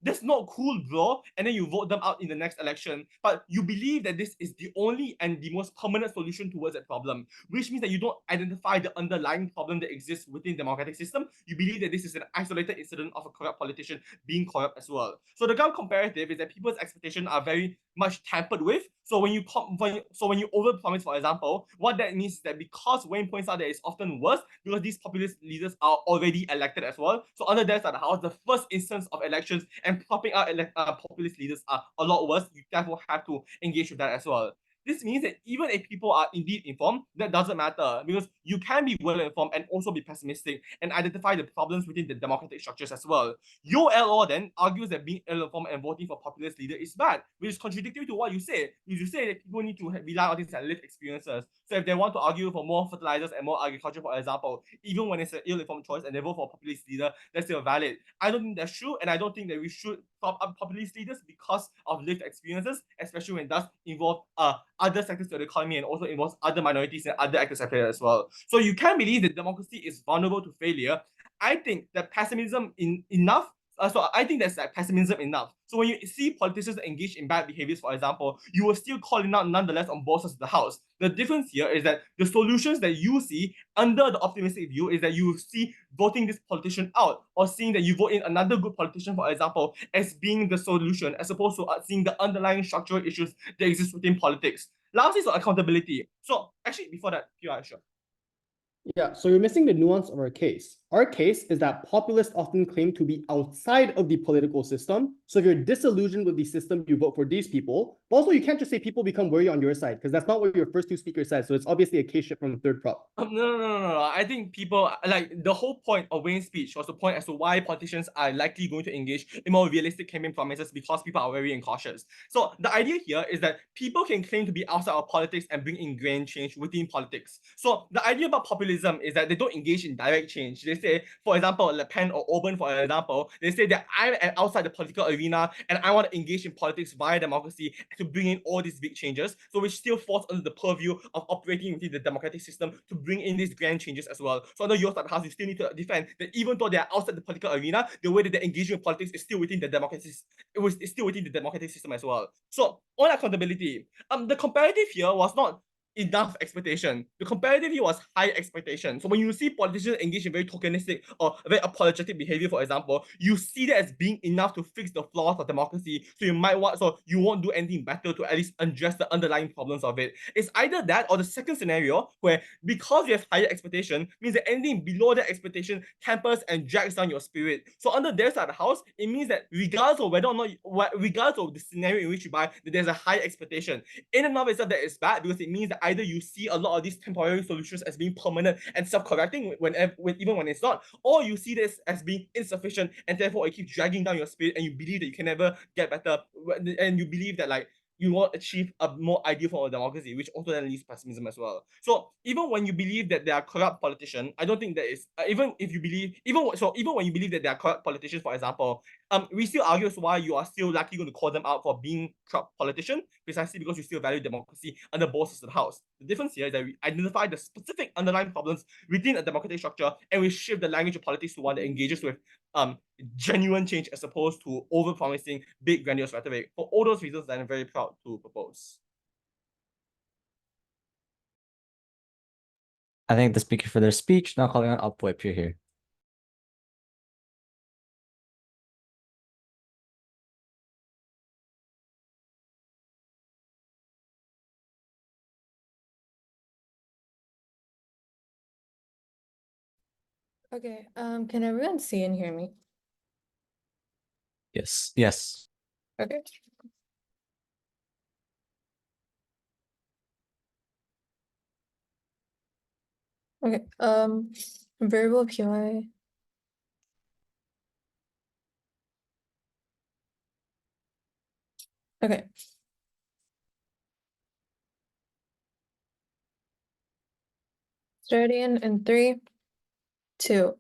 that's not cool, bro, and then you vote them out in the next election. But you believe that this is the only and the most permanent solution towards that problem, which means that you don't identify the underlying problem that exists within the democratic system. You believe that this is an isolated incident of a corrupt politician being corrupt as well. So the ground comparative is that people's expectations are very much tampered with. So when you overpromise, for example, what that means is that because Wayne points out that it's often worse because these populist leaders are already elected as well. So under their side of the house, the first instance of elections and propping out populist leaders are a lot worse. You therefore have to engage with that as well. This means that even if people are indeed informed, that doesn't matter because you can be well informed and also be pessimistic and identify the problems within the democratic structures as well. Your LO then argues that being ill-informed and voting for populist leader is bad, which is contradictory to what you say. You say that people need to rely on things like lived experiences. So if they want to argue for more fertilizers and more agriculture, for example, even when it's an ill-informed choice and they vote for a populist leader, that's still valid. I don't think that's true, and I don't think that we should prop up populist leaders because of lived experiences, especially when it does involve other sectors of the economy and also involves other minorities and other actors as well. So you can believe that democracy is vulnerable to failure. I think that pessimism enough. So I think that's like pessimism enough. So when you see politicians engage in bad behaviors, for example, you will still call it out nonetheless on both sides of the house. The difference here is that the solutions that you see under the optimistic view is that you see voting this politician out or seeing that you vote in another good politician, for example, as being the solution, as opposed to seeing the underlying structural issues that exist within politics. Lastly, is accountability. So actually, before that, sure. Yeah, so you're missing the nuance of our case. Our case is that populists often claim to be outside of the political system. So if you're disillusioned with the system, you vote for these people. But also, you can't just say people become wary on your side, because that's not what your first two speakers said. So it's obviously a case shift from the third prop. No. I think people, like, the whole point of Wayne's speech was the point as to why politicians are likely going to engage in more realistic campaign promises because people are wary and cautious. So the idea here is that people can claim to be outside of politics and bring in grand change within politics. So the idea about populism is that they don't engage in direct change. They say, for example, Le Pen or Orban, for example, they say that I'm outside the political arena and I want to engage in politics via democracy to bring in all these big changes. So which still falls under the purview of operating within the democratic system to bring in these grand changes as well. So under your side of the house, you still need to defend that even though they are outside the political arena, the way that they engage in politics is still within the democratic. It's still within the democratic system as well. So on accountability, the comparative here was not enough expectation. The comparative here was high expectation. So when you see politicians engage in very tokenistic or very apologetic behavior, for example, you see that as being enough to fix the flaws of democracy. So you won't do anything better to at least address the underlying problems of it. It's either that or the second scenario where because you have higher expectation means that anything below that expectation tampers and drags down your spirit. So under their side of the house, it means that regardless of whether or not, regardless of the scenario in which you buy, that there's a high expectation. In and of itself, that is bad because it means that either you see a lot of these temporary solutions as being permanent and self-correcting even when it's not, or you see this as being insufficient and therefore it keeps dragging down your spirit and you believe that you can never get better, and you believe that like you won't achieve a more ideal form of democracy, which also then leads to pessimism as well. So even when you believe that there are corrupt politicians, I don't think that is even when you believe that there are corrupt politicians, for example, we still argue as to why you are still likely going to call them out for being corrupt politician, precisely because you still value democracy under both sides of the house. The difference here is that we identify the specific underlying problems within a democratic structure, and we shift the language of politics to one that engages with genuine change as opposed to over-promising big grandiose rhetoric. For all those reasons, I'm very proud to propose. I thank the speaker for their speech. Now calling on Upwo if you're here. Okay, can everyone see and hear me? Yes. Yes. Okay. Okay, variable PI. Okay. Starting in 3, 2,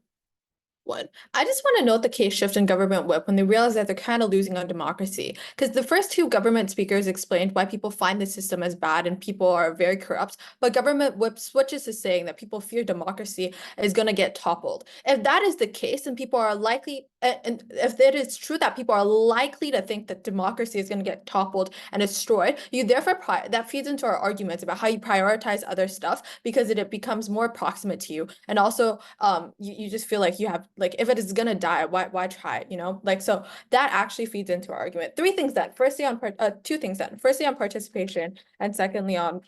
1. I just want to note the case shift in government whip when they realize that they're kind of losing on democracy. Because the first two government speakers explained why people find the system as bad and people are very corrupt, but government whip switches to saying that people fear democracy is going to get toppled. If that is the case, then people are likely, and if it is true that people are likely to think that democracy is going to get toppled and destroyed, you therefore that feeds into our arguments about how you prioritize other stuff because it becomes more proximate to you, and also you just feel like you have, like, if it is gonna die, why try it, you know? Like, so that actually feeds into our argument. Two things then. Firstly on participation, and secondly on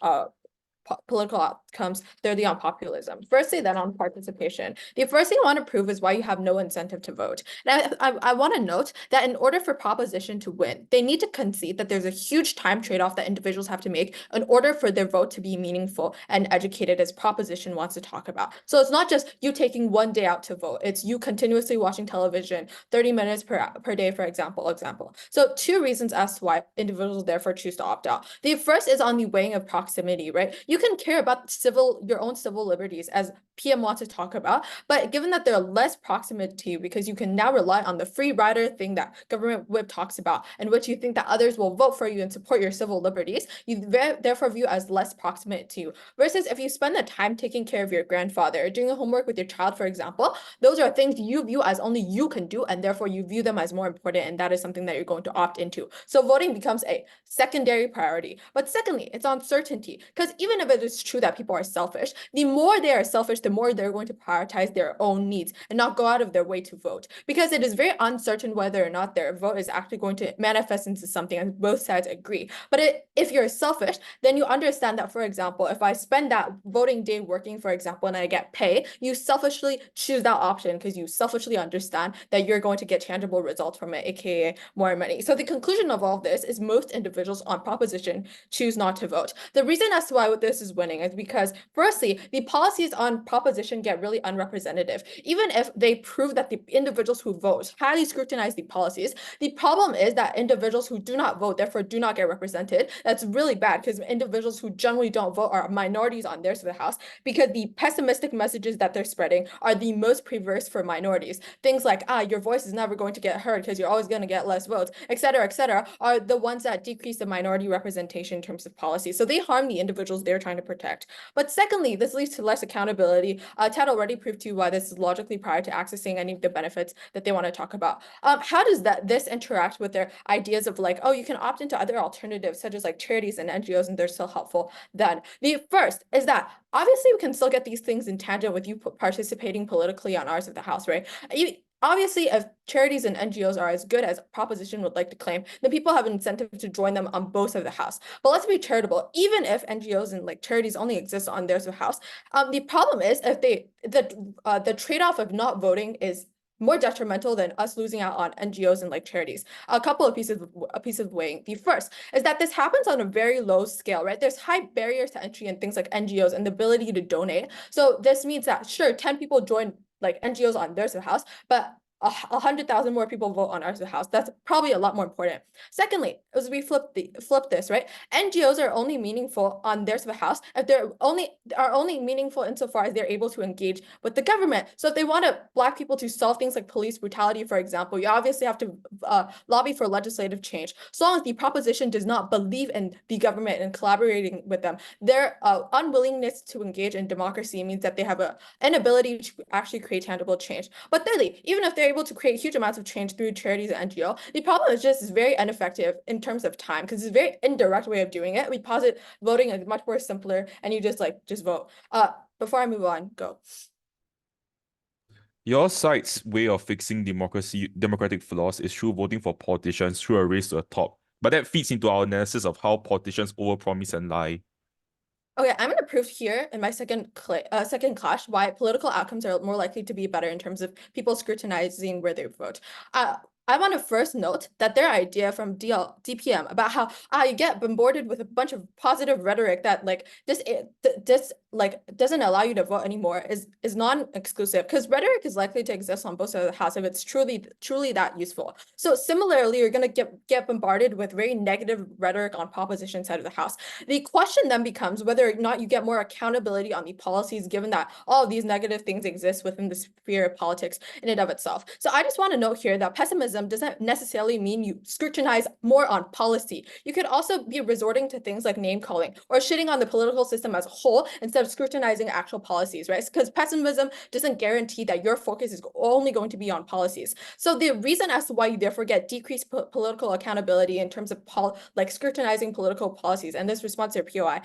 political outcomes, thirdly on populism. Firstly, then on participation. The first thing I want to prove is why you have no incentive to vote. And I want to note that in order for proposition to win, they need to concede that there's a huge time trade-off that individuals have to make in order for their vote to be meaningful and educated, as proposition wants to talk about. So it's not just you taking one day out to vote, it's you continuously watching television 30 minutes per day, for example. So two reasons as to why individuals therefore choose to opt out. The first is on the weighing of proximity, right? You can care about your own civil liberties, as PM wants to talk about, but given that they're less proximate to you because you can now rely on the free rider thing that government whip talks about, in which you think that others will vote for you and support your civil liberties, you therefore view as less proximate to you. Versus if you spend the time taking care of your grandfather or doing the homework with your child, for example, those are things you view as only you can do, and therefore you view them as more important, and that is something that you're going to opt into. So voting becomes a secondary priority. But secondly, it's uncertainty, because even if it is true that people are selfish, the more they are selfish, the more they're going to prioritize their own needs and not go out of their way to vote, because it is very uncertain whether or not their vote is actually going to manifest into something, and both sides agree. But if you're selfish, then you understand that, for example, if I spend that voting day working, for example, and I get pay, you selfishly choose that option because you selfishly understand that you're going to get tangible results from it, aka more money. So the conclusion of all of this is most individuals on proposition choose not to vote. The reason as to why this is winning is because, firstly, the policies on proposition get really unrepresentative. Even if they prove that the individuals who vote highly scrutinize the policies, the problem is that individuals who do not vote therefore do not get represented. That's really bad, because individuals who generally don't vote are minorities on their side of the house, because the pessimistic messages that they're spreading are the most perverse for minorities. Things like, your voice is never going to get heard because you're always going to get less votes, etc., are the ones that decrease the minority representation in terms of policy. So they harm the individuals they're trying to protect. But secondly, this leads to less accountability. Ted already proved to you why this is logically prior to accessing any of the benefits that they want to talk about. How does this interact with their ideas of like, oh, you can opt into other alternatives such as like charities and NGOs, and they're still helpful? Then the first is that obviously we can still get these things in tangent with you participating politically on ours of the house, right? Obviously, if charities and NGOs are as good as proposition would like to claim, then people have an incentive to join them on both sides of the house. But let's be charitable. Even if NGOs and like charities only exist on theirs of the house, the problem is if the trade-off of not voting is more detrimental than us losing out on NGOs and like charities. A couple of pieces of weighing. The first is that this happens on a very low scale, right? There's high barriers to entry in things like NGOs and the ability to donate. So this means that sure, 10 people join like NGOs on their house, but 100,000 more people vote on our house. That's probably a lot more important. Secondly, as we flip this, right? NGOs are only meaningful on their house if they're only meaningful insofar as they're able to engage with the government. So if they want Black people to solve things like police brutality, for example, you obviously have to lobby for legislative change. So long as the proposition does not believe in the government and collaborating with them, their unwillingness to engage in democracy means that they have an inability to actually create tangible change. But thirdly, even if they're able to create huge amounts of change through charities and NGO, the problem is just very ineffective in terms of time because it's a very indirect way of doing it. We posit voting is much more simpler and you just vote. Before I move on, go. Your side's way of fixing democratic flaws is through voting for politicians through a race to the top. But that feeds into our analysis of how politicians overpromise and lie. Okay, I'm going to prove here in my second clash why political outcomes are more likely to be better in terms of people scrutinizing where they vote. I want to first note that their idea from DPM about how you get bombarded with a bunch of positive rhetoric that this doesn't allow you to vote anymore is non-exclusive because rhetoric is likely to exist on both sides of the house if it's truly that useful. So similarly, you're going to get bombarded with very negative rhetoric on proposition side of the house. The question then becomes whether or not you get more accountability on the policies given that all of these negative things exist within the sphere of politics in and of itself. So I just want to note here that pessimism doesn't necessarily mean you scrutinize more on policy. You could also be resorting to things like name calling or shitting on the political system as a whole instead of scrutinizing actual policies, right? Because pessimism doesn't guarantee that your focus is only going to be on policies. So the reason as to why you therefore get decreased political accountability in terms of scrutinizing political policies and this response to your POI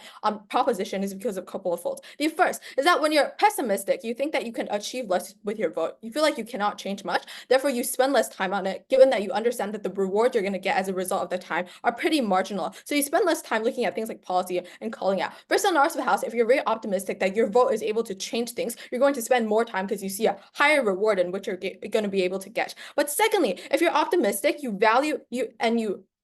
proposition is because of a couple of folds. The first is that when you're pessimistic, you think that you can achieve less with your vote. You feel like you cannot change much, therefore you spend less time on it, given that you understand that the rewards you're going to get as a result of the time are pretty marginal. So you spend less time looking at things like policy and calling out. Versus on the house, if you're very optimistic that your vote is able to change things, you're going to spend more time because you see a higher reward in which you're going to be able to get. But secondly, if you're optimistic,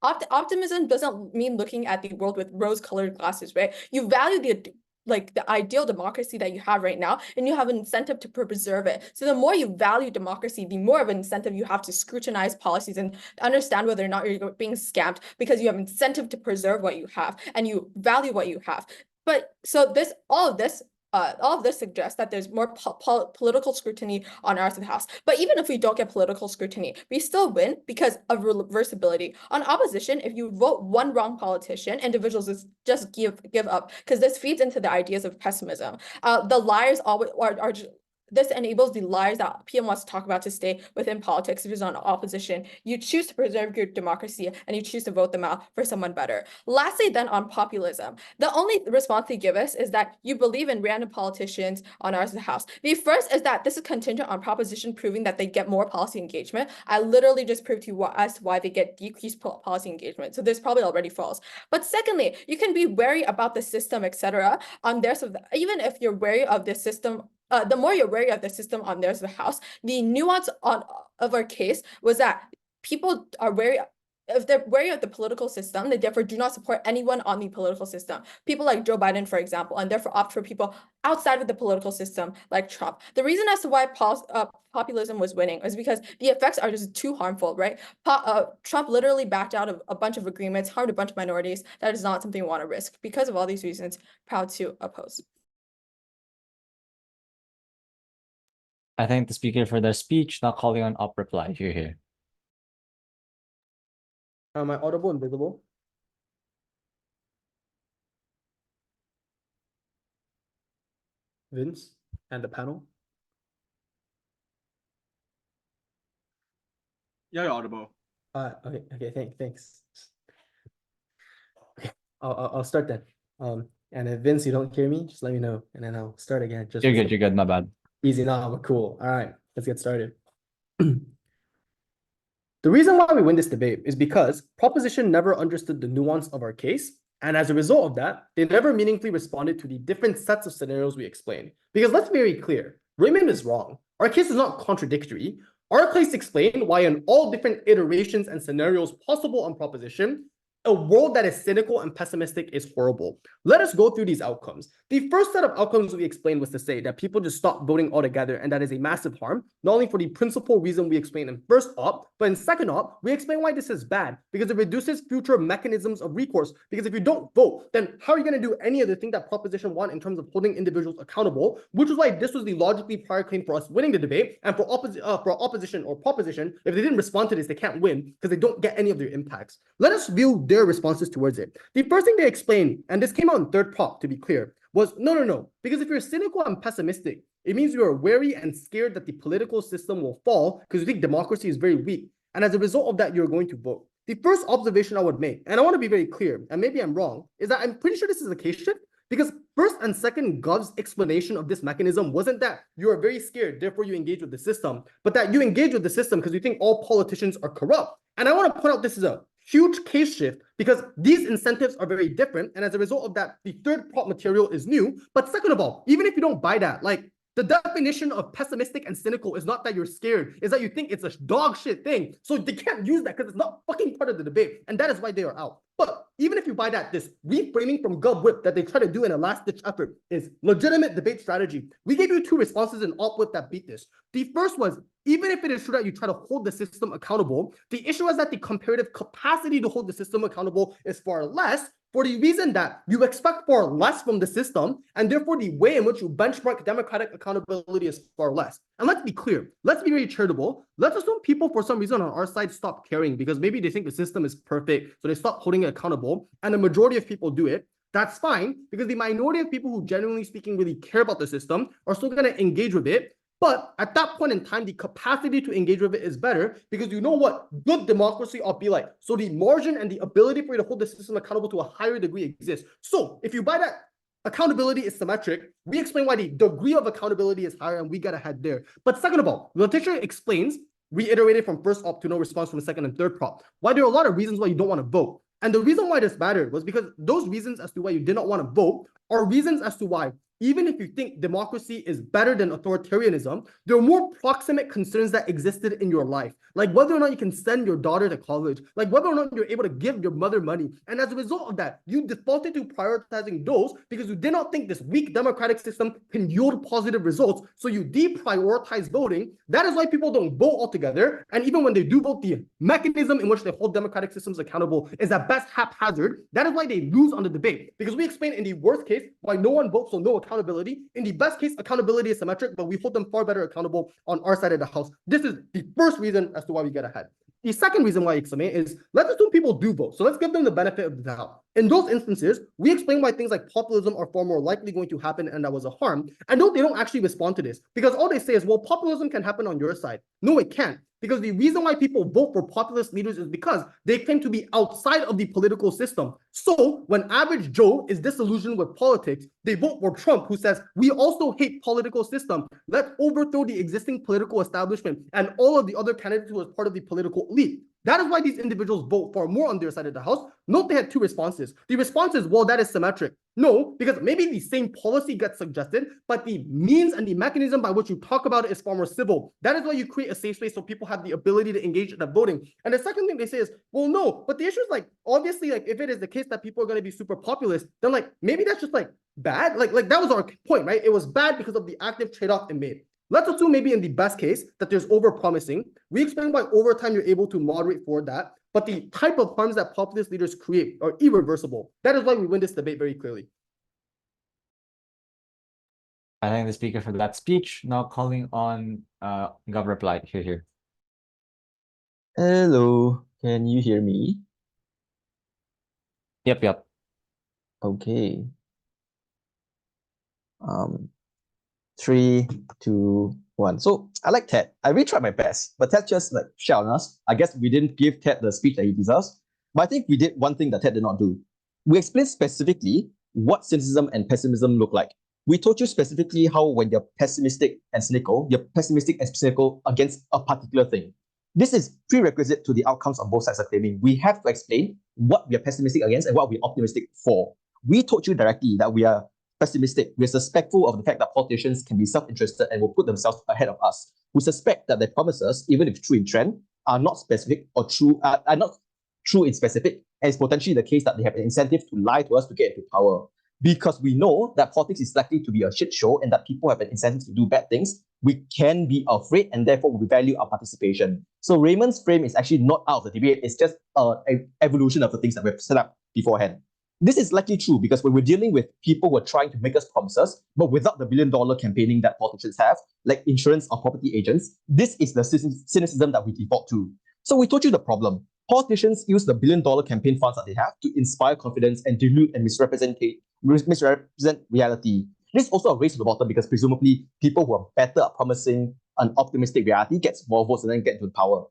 optimism doesn't mean looking at the world with rose-colored glasses, right? You value the ideal democracy that you have right now, and you have an incentive to preserve it. So the more you value democracy, the more of an incentive you have to scrutinize policies and understand whether or not you're being scammed because you have incentive to preserve what you have and you value what you have. But so all of this suggests that there's more political scrutiny on our side of the house. But even if we don't get political scrutiny, we still win because of reversibility. On opposition, if you vote one wrong politician, individuals just give up because this feeds into the ideas of pessimism. The liars always are this enables the lies that PM wants to talk about to stay within politics. If it's on opposition, you choose to preserve your democracy and you choose to vote them out for someone better. Lastly, then on populism, the only response they give us is that you believe in random politicians on ours in the house. The first is that this is contingent on proposition proving that they get more policy engagement. I literally just proved to you as to why they get decreased policy engagement. So this probably already falls. But secondly, you can be wary about the system, etc. on there. So even if you're wary of the system, the more you're wary of the system on there's the house, the nuance of our case was that people are wary. If they're wary of the political system, they therefore do not support anyone on the political system. People like Joe Biden, for example, and therefore opt for people outside of the political system like Trump. The reason as to why populism was winning is because the effects are just too harmful, right? Trump literally backed out of a bunch of agreements, harmed a bunch of minorities. That is not something we want to risk. Because of all these reasons, proud to oppose. I thank the speaker for their speech, not calling on up reply. Here. Am I audible and visible? Vince and the panel? Yeah, you're audible. Okay, thanks. Okay, I'll start then. And if Vince, you don't hear me, just let me know, and then I'll start again. You're good, my bad. Easy now, cool. All right, let's get started. The reason why we win this debate is because proposition never understood the nuance of our case, and as a result of that, they never meaningfully responded to the different sets of scenarios we explained. Because let's be very clear, Raymond is wrong. Our case is not contradictory. Our case explained why in all different iterations and scenarios possible on proposition, a world that is cynical and pessimistic is horrible. Let us go through these outcomes. The first set of outcomes we explained was to say that people just stop voting altogether, and that is a massive harm, not only for the principal reason we explained in first op, but in second op, we explain why this is bad, because it reduces future mechanisms of recourse. Because if you don't vote, then how are you going to do any of the thing that Proposition 1 in terms of holding individuals accountable, which is why this was the logically prior claim for us winning the debate, and for opposition or proposition, if they didn't respond to this, they can't win because they don't get any of their impacts. Let us view their responses towards it. The first thing they explained, and this came out in third prop to be clear, was no, because if you're cynical and pessimistic, it means you are wary and scared that the political system will fall because you think democracy is very weak. And as a result of that, you're going to vote. The first observation I would make, and I want to be very clear, and maybe I'm wrong, is that I'm pretty sure this is a case shift, because first and second Gov's explanation of this mechanism wasn't that you are very scared, therefore you engage with the system, but that you engage with the system because you think all politicians are corrupt. And I want to point out this is a huge case shift because these incentives are very different. And as a result of that, the third prop material is new. But second of all, even if you don't buy that, like the definition of pessimistic and cynical is not that you're scared, is that you think it's a dog shit thing. So they can't use that because it's not fucking part of the debate. And that is why they are out. But even if you buy that, this reframing from Gov Whip that they try to do in a last-ditch effort is legitimate debate strategy. We gave you two responses in Op Whip that beat this. The first was, even if it is true that you try to hold the system accountable, the issue is that the comparative capacity to hold the system accountable is far less, for the reason that you expect far less from the system, and therefore the way in which you benchmark democratic accountability is far less. And let's be clear, let's be very charitable. Let's assume people for some reason on our side stop caring because maybe they think the system is perfect, so they stop holding it accountable, and the majority of people do it. That's fine, because the minority of people who genuinely speaking really care about the system are still going to engage with it. But at that point in time, the capacity to engage with it is better because you know what good democracy ought to be like. So the margin and the ability for you to hold the system accountable to a higher degree exists. So if you buy that accountability is symmetric, we explain why the degree of accountability is higher and we get ahead there. But second of all, Letitia explains, reiterated from first op to no response from the second and third prop, why there are a lot of reasons why you don't want to vote. And the reason why this mattered was because those reasons as to why you did not want to vote are reasons as to why, even if you think democracy is better than authoritarianism, there are more proximate concerns that existed in your life, like whether or not you can send your daughter to college, like whether or not you're able to give your mother money. And as a result of that, you defaulted to prioritizing those because you did not think this weak democratic system can yield positive results. So you deprioritize voting. That is why people don't vote altogether. And even when they do vote, the mechanism in which they hold democratic systems accountable is at best haphazard. That is why they lose on the debate, because we explain in the worst case why no one votes, so no accountability. In the best case, accountability is symmetric, but we hold them far better accountable on our side of the house. This is the first reason as to why we get ahead. The second reason why I explain is, let's assume people do vote. So let's give them the benefit of the doubt. In those instances, we explain why things like populism are far more likely going to happen and that was a harm. And no, they don't actually respond to this because all they say is, well, populism can happen on your side. No, it can't. Because the reason why people vote for populist leaders is because they claim to be outside of the political system. So when average Joe is disillusioned with politics, they vote for Trump, who says, we also hate political system. Let's overthrow the existing political establishment and all of the other candidates who are part of the political elite. That is why these individuals vote far more on their side of the house. Note they had two responses. The response is, well, that is symmetric. No, because maybe the same policy gets suggested, but the means and the mechanism by which you talk about it is far more civil. That is why you create a safe space so people have the ability to engage in the voting. And the second thing they say is, well, no, but the issue is like, obviously, like if it is the case that people are going to be super populist, then like maybe that's just like bad. Like that was our point, right? It was bad because of the active trade-off it made. Let's assume maybe in the best case that there's over-promising. We explain why over time you're able to moderate for that, but the type of harms that populist leaders create are irreversible. That is why we win this debate very clearly. I thank the speaker for that speech. Now calling on Gov reply. Here. Hello, can you hear me? Yep. Okay. 3, 2, 1. So I like Ted. I really tried my best, but Ted just like shouted on us. I guess we didn't give Ted the speech that he deserves, but I think we did one thing that Ted did not do. We explained specifically what cynicism and pessimism look like. We told you specifically how when you're pessimistic and cynical against a particular thing. This is prerequisite to the outcomes on both sides of claiming. We have to explain what we are pessimistic against and what we're optimistic for. We told you directly that we are pessimistic. We're suspectful of the fact that politicians can be self-interested and will put themselves ahead of us. We suspect that their promises, even if true in trend, are not specific or true, are not true in specific, and it's potentially the case that they have an incentive to lie to us to get into power. Because we know that politics is likely to be a shit show and that people have an incentive to do bad things, we can be afraid and therefore we value our participation. So Raymond's frame is actually not out of the debate, it's just an evolution of the things that we've set up beforehand. This is likely true because when we're dealing with people who are trying to make us promises, but without the billion-dollar campaigning that politicians have, like insurance or property agents, this is the cynicism that we default to. So we told you the problem. Politicians use the billion-dollar campaign funds that they have to inspire confidence and dilute and misrepresent reality. This is also a race to the bottom because presumably people who are better at promising an optimistic reality gets more votes and then get into power.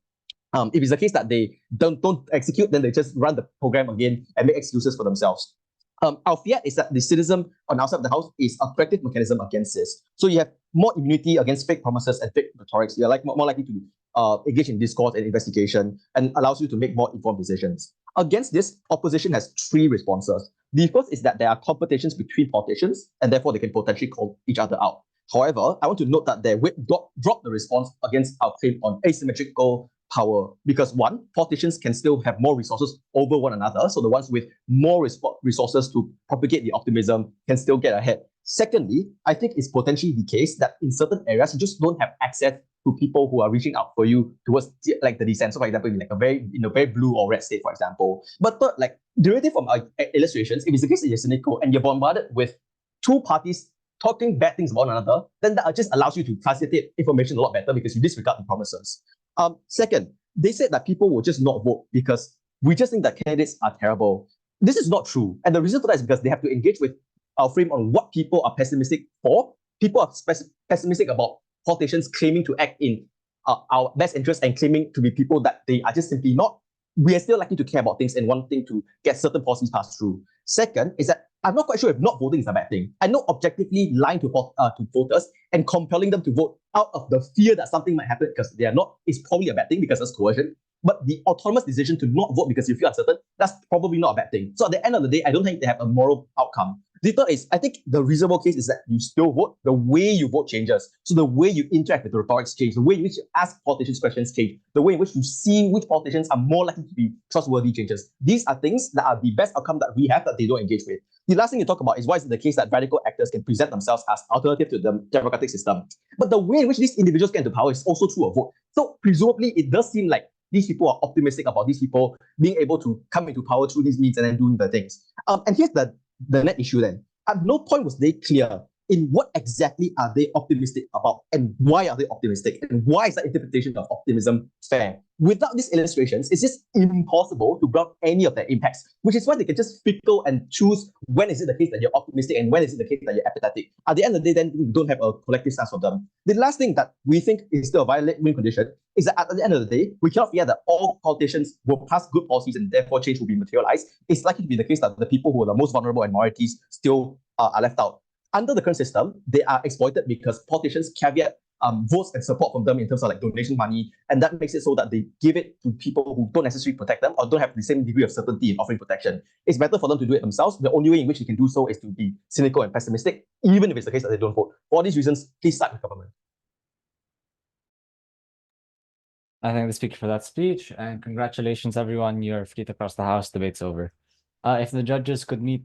If it's the case that they don't execute, then they just run the program again and make excuses for themselves. Our fiat is that the cynicism on outside of the house is a corrective mechanism against this. So you have more immunity against fake promises and fake rhetorics. You're more likely to engage in discourse and investigation and allows you to make more informed decisions. Against this, opposition has three responses. The first is that there are competitions between politicians and therefore they can potentially call each other out. However, I want to note that their whip dropped the response against our claim on asymmetrical power because one, politicians can still have more resources over one another. So the ones with more resources to propagate the optimism can still get ahead. Secondly, I think it's potentially the case that in certain areas, you just don't have access to people who are reaching out for you towards like the dissent. So for example, in like a very blue or red state, for example. But third, like derivative from our illustrations, if it's the case that you're cynical and you're bombarded with two parties talking bad things about one another, then that just allows you to facilitate information a lot better because you disregard the promises. Second, they said that people will just not vote because we just think that candidates are terrible. This is not true. And the reason for that is because they have to engage with our frame on what people are pessimistic for. People are pessimistic about politicians claiming to act in our best interest and claiming to be people that they are just simply not. We are still likely to care about things and wanting to get certain policies passed through. Second is that I'm not quite sure if not voting is a bad thing. I know objectively lying to voters and compelling them to vote out of the fear that something might happen because they are not is probably a bad thing because that's coercion. But the autonomous decision to not vote because you feel uncertain, that's probably not a bad thing. So at the end of the day, I don't think they have a moral outcome. The third is, I think the reasonable case is that you still vote. The way you vote changes. So the way you interact with the rhetorics change. The way in which you ask politicians questions change. The way in which you see which politicians are more likely to be trustworthy changes. These are things that are the best outcome that we have that they don't engage with. The last thing you talk about is why is it the case that radical actors can present themselves as alternative to the democratic system. But the way in which these individuals get into power is also through a vote. So presumably it does seem like these people are optimistic about these people being able to come into power through these means and then doing the things. And here's the net issue then. At no point was they clear in what exactly are they optimistic about and why are they optimistic and why is that interpretation of optimism fair? Without these illustrations, it's just impossible to grasp any of their impacts, which is why they can just fickle and choose when is it the case that you're optimistic and when is it the case that you're apathetic. At the end of the day, then we don't have a collective sense of them. The last thing that we think is still a violent win condition is that at the end of the day, we cannot fear that all politicians will pass good policies and therefore change will be materialized. It's likely to be the case that the people who are the most vulnerable and minorities still are left out. Under the current system, they are exploited because politicians caveat votes and support from them in terms of like donation money, and that makes it so that they give it to people who don't necessarily protect them or don't have the same degree of certainty in offering protection. It's better for them to do it themselves. The only way in which they can do so is to be cynical and pessimistic, even if it's the case that they don't vote. For all these reasons, please side with government. I thank the speaker for that speech, and congratulations everyone, you're free to cross the house, debate's over. If the judges could meet